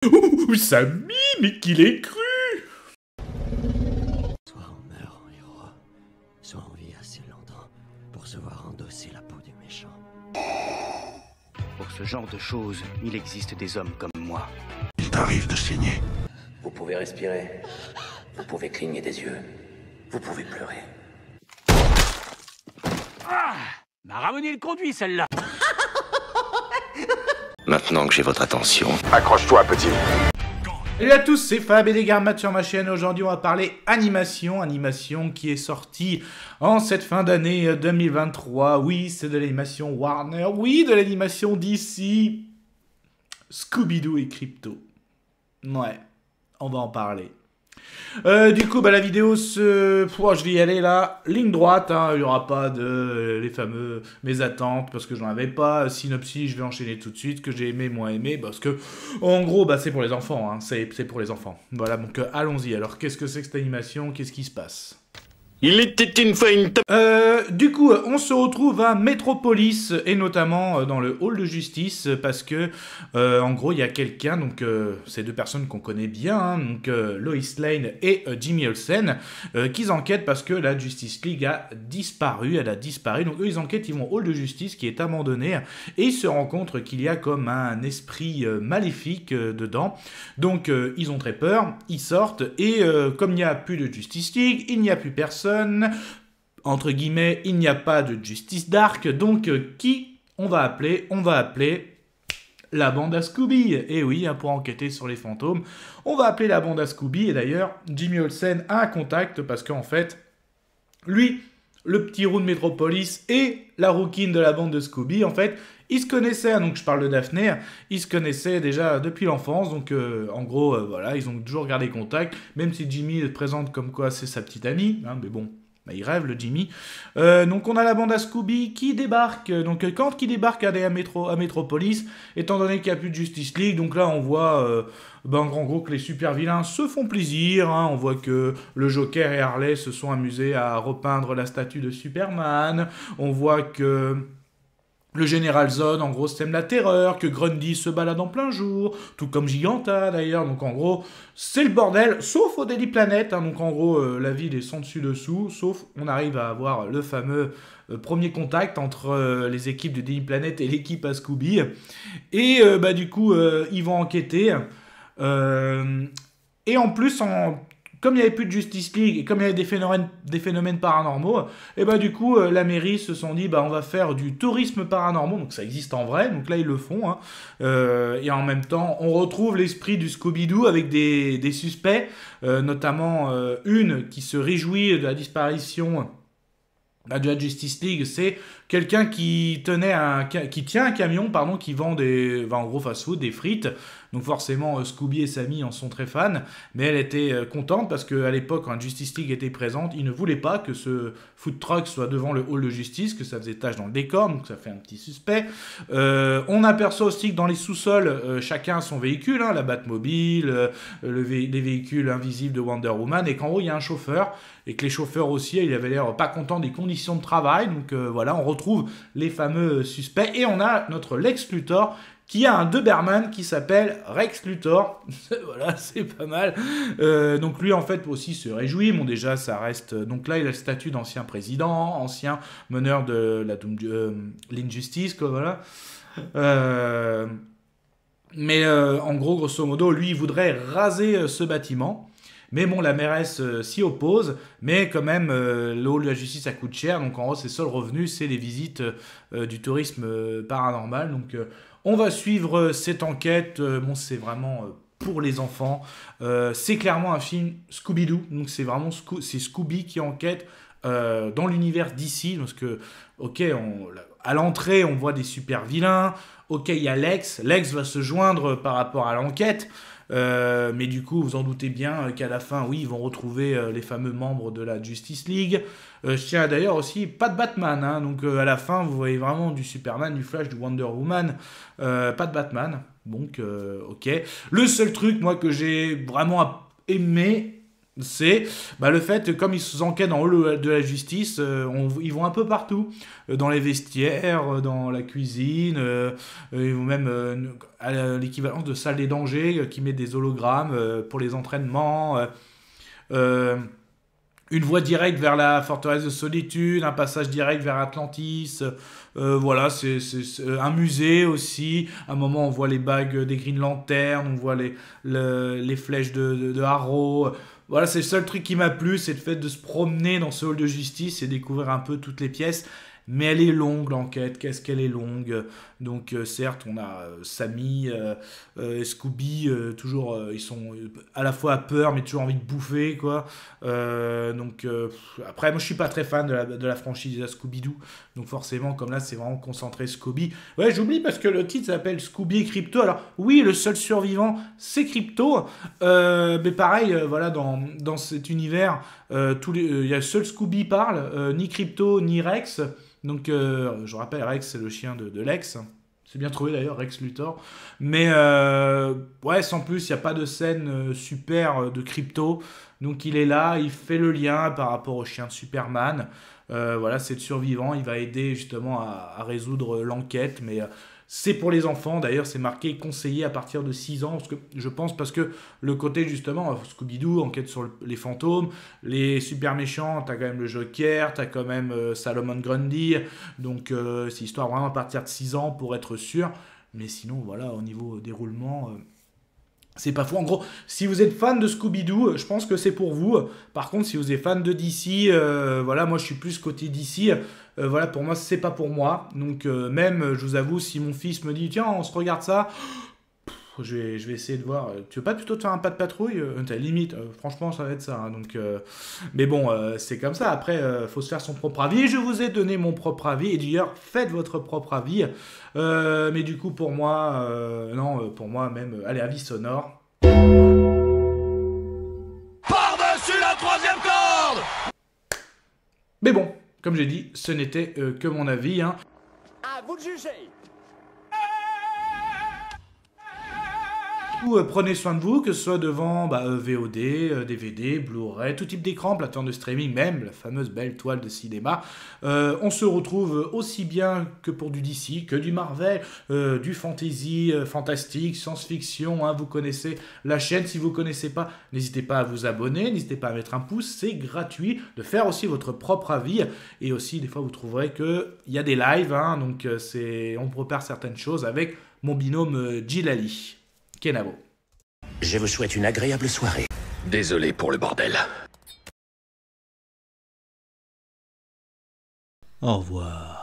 Ouh, Samy, mais qu'il est cru! Soit on meurt en héros, soit on vit assez longtemps pour se voir endosser la peau du méchant. Pour ce genre de choses, il existe des hommes comme moi. Il t'arrive de saigner. Vous pouvez respirer, vous pouvez cligner des yeux, vous pouvez pleurer. Ah! M'a ramené le conduit, celle-là. Maintenant que j'ai votre attention, Accroche-toi, petit. Salut à tous, c'est Fab et les gars sur ma chaîne. Aujourd'hui, on va parler animation qui est sortie en cette fin d'année 2023. Oui, c'est de l'animation Warner, oui, de l'animation DC, Scooby-Doo et Crypto. Ouais, on va en parler. Du coup, la vidéo je vais y aller là, ligne droite, hein, il n'y aura pas de les fameux mes attentes, parce que j'en avais pas, synopsis, je vais enchaîner tout de suite, que j'ai aimé, moins aimé, parce que, en gros, c'est pour les enfants, hein, c'est pour les enfants. Voilà, donc allons-y. Alors, qu'est-ce que c'est que cette animation? Qu'est-ce qui se passe? Il était une fois une Du coup, on se retrouve à Metropolis, et notamment dans le hall de justice, parce que, en gros, il y a quelqu'un, donc ces deux personnes qu'on connaît bien, hein, donc Lois Lane et Jimmy Olsen, qui enquêtent parce que la Justice League a disparu, elle a disparu, donc eux ils enquêtent, ils vont au hall de justice qui est abandonné, et ils se rencontrent qu'il y a comme un esprit maléfique dedans, donc ils ont très peur, ils sortent, et comme il n'y a plus de Justice League, il n'y a plus personne, entre guillemets, il n'y a pas de Justice Dark, donc qui on va appeler? On va appeler la bande à Scooby. Et oui, hein, pour enquêter sur les fantômes, on va appeler la bande à Scooby. Et d'ailleurs, Jimmy Olsen a un contact parce qu'en fait, lui, le petit roux de Metropolis et la rouquine de la bande de Scooby, en fait, ils se connaissaient, donc je parle de Daphné, ils se connaissaient déjà depuis l'enfance, donc en gros, voilà, ils ont toujours gardé contact, même si Jimmy le présente comme quoi c'est sa petite amie, hein, mais bon, il rêve le Jimmy. Donc on a la bande à Scooby qui débarque, donc quand qui débarque à Metropolis, étant donné qu'il n'y a plus de Justice League, donc là on voit... en gros que les super vilains se font plaisir, hein. On voit que le Joker et Harley se sont amusés à repeindre la statue de Superman, on voit que le général Zod, en gros, sème la terreur, que Grundy se balade en plein jour, tout comme Giganta, d'ailleurs. Donc, en gros, c'est le bordel, sauf au Daily Planet. Hein. Donc, en gros, la ville est sans dessus-dessous, sauf on arrive à avoir le fameux premier contact entre les équipes de Daily Planet et l'équipe à Scooby. Et, du coup, ils vont enquêter. Et en plus, comme il n'y avait plus de Justice League et comme il y avait des phénomènes paranormaux, et du coup, la mairie se sont dit, on va faire du tourisme paranormal, donc ça existe en vrai, donc là ils le font, hein. Et en même temps, on retrouve l'esprit du Scooby-Doo avec des suspects, notamment une qui se réjouit de la disparition de la Justice League, c'est quelqu'un qui tient un camion, qui vend en gros fast-food, des frites. Donc forcément, Scooby et Sammy en sont très fans, mais elle était contente parce qu'à l'époque, quand Justice League était présente, ils ne voulaient pas que ce food truck soit devant le hall de justice, que ça faisait tache dans le décor, donc ça fait un petit suspect. On aperçoit aussi que dans les sous-sols, chacun a son véhicule, hein, la Batmobile, les véhicules invisibles de Wonder Woman, et qu'en gros, il y a un chauffeur, et que les chauffeurs aussi, ils avaient l'air pas contents des conditions de travail, donc voilà, on retrouve les fameux suspects, et on a notre Lex Luthor, qui a un Doberman qui s'appelle Rex Luthor. Voilà, c'est pas mal. Donc lui, en fait, aussi se réjouit. Bon, déjà, ça reste... Donc là, il a le statut d'ancien président, ancien meneur de l'injustice, quoi, voilà. Mais en gros, grosso modo, lui, il voudrait raser ce bâtiment. Mais bon, la mairesse s'y oppose, mais quand même, le hall de la justice, ça coûte cher, donc en gros, ses seuls revenus, c'est les visites du tourisme paranormal, donc on va suivre cette enquête, c'est vraiment pour les enfants, c'est clairement un film Scooby-Doo, donc c'est vraiment c'est Scooby qui enquête dans l'univers d'ici, parce que, ok, à l'entrée, on voit des super vilains, ok, il y a Lex va se joindre par rapport à l'enquête, mais du coup, vous en doutez bien qu'à la fin, oui, ils vont retrouver les fameux membres de la Justice League. Je tiens d'ailleurs aussi, pas de Batman, hein, donc à la fin, vous voyez vraiment du Superman, du Flash, du Wonder Woman, pas de Batman, donc ok. Le seul truc, moi, que j'ai vraiment aimé, c'est le fait, comme ils s'enquêtent dans le hall de la justice, ils vont un peu partout, dans les vestiaires, dans la cuisine, ils vont même à l'équivalent de salle des dangers, qui met des hologrammes pour les entraînements, une voie directe vers la forteresse de solitude, un passage direct vers Atlantis, voilà, c'est un musée aussi. À un moment, on voit les bagues des Green Lantern, on voit les flèches de Arrow. Voilà, c'est le seul truc qui m'a plu, c'est le fait de se promener dans ce hall de justice et découvrir un peu toutes les pièces. Mais elle est longue, l'enquête. Qu'est-ce qu'elle est longue. Donc, certes, on a Sammy, Scooby, toujours, ils sont à la fois à peur, mais toujours envie de bouffer, quoi. Après, moi, je suis pas très fan de la franchise de Scooby-Doo. Donc, forcément, comme là, c'est vraiment concentré Scooby. Ouais, j'oublie parce que le titre s'appelle Scooby et Crypto. Alors, oui, le seul survivant, c'est Crypto. Mais pareil, voilà, dans cet univers, il y a seul Scooby parle, ni Crypto, ni Rex. Donc, je rappelle, Rex, c'est le chien de Lex. C'est bien trouvé d'ailleurs, Rex Luthor. Mais, ouais, sans plus, il n'y a pas de scène super de Crypto. Donc, il est là, il fait le lien par rapport au chien de Superman. Voilà, c'est le survivant. Il va aider justement à résoudre l'enquête. Mais c'est pour les enfants. D'ailleurs, c'est marqué conseillé à partir de 6 ans. Parce que le côté justement, Scooby-Doo, enquête sur les fantômes. Les super méchants, t'as quand même le Joker, t'as quand même Solomon Grundy. Donc, c'est histoire vraiment à partir de 6 ans pour être sûr. Mais sinon, voilà, au niveau déroulement... c'est pas fou. En gros, si vous êtes fan de Scooby-Doo, je pense que c'est pour vous. Par contre, si vous êtes fan de DC, voilà, moi je suis plus côté DC. Voilà, pour moi, c'est pas pour moi. Donc, même, je vous avoue, si mon fils me dit, tiens, on se regarde ça, je vais essayer de voir. Tu veux pas plutôt te faire un pas de patrouille? T'as limite, franchement, ça va être ça. Hein, donc, mais bon, c'est comme ça. Après, faut se faire son propre avis. Je vous ai donné mon propre avis. Et d'ailleurs, faites votre propre avis. Mais du coup, pour moi, non, pour moi, même, allez, avis sonore. Par-dessus la troisième corde! Mais bon, comme j'ai dit, ce n'était que mon avis. Hein. À vous de juger! Prenez soin de vous, que ce soit devant VOD, DVD, Blu-ray, tout type d'écran, plateforme de streaming, même la fameuse belle toile de cinéma. On se retrouve aussi bien que pour du DC, que du Marvel, du fantasy, fantastique, science-fiction. Hein, vous connaissez la chaîne. Si vous ne connaissez pas, n'hésitez pas à vous abonner, n'hésitez pas à mettre un pouce, c'est gratuit. De faire aussi votre propre avis. Et aussi, des fois, vous trouverez qu'il y a des lives. Hein, donc, on prépare certaines choses avec mon binôme Djilali. Kenavo. Je vous souhaite une agréable soirée. Désolé pour le bordel. Au revoir.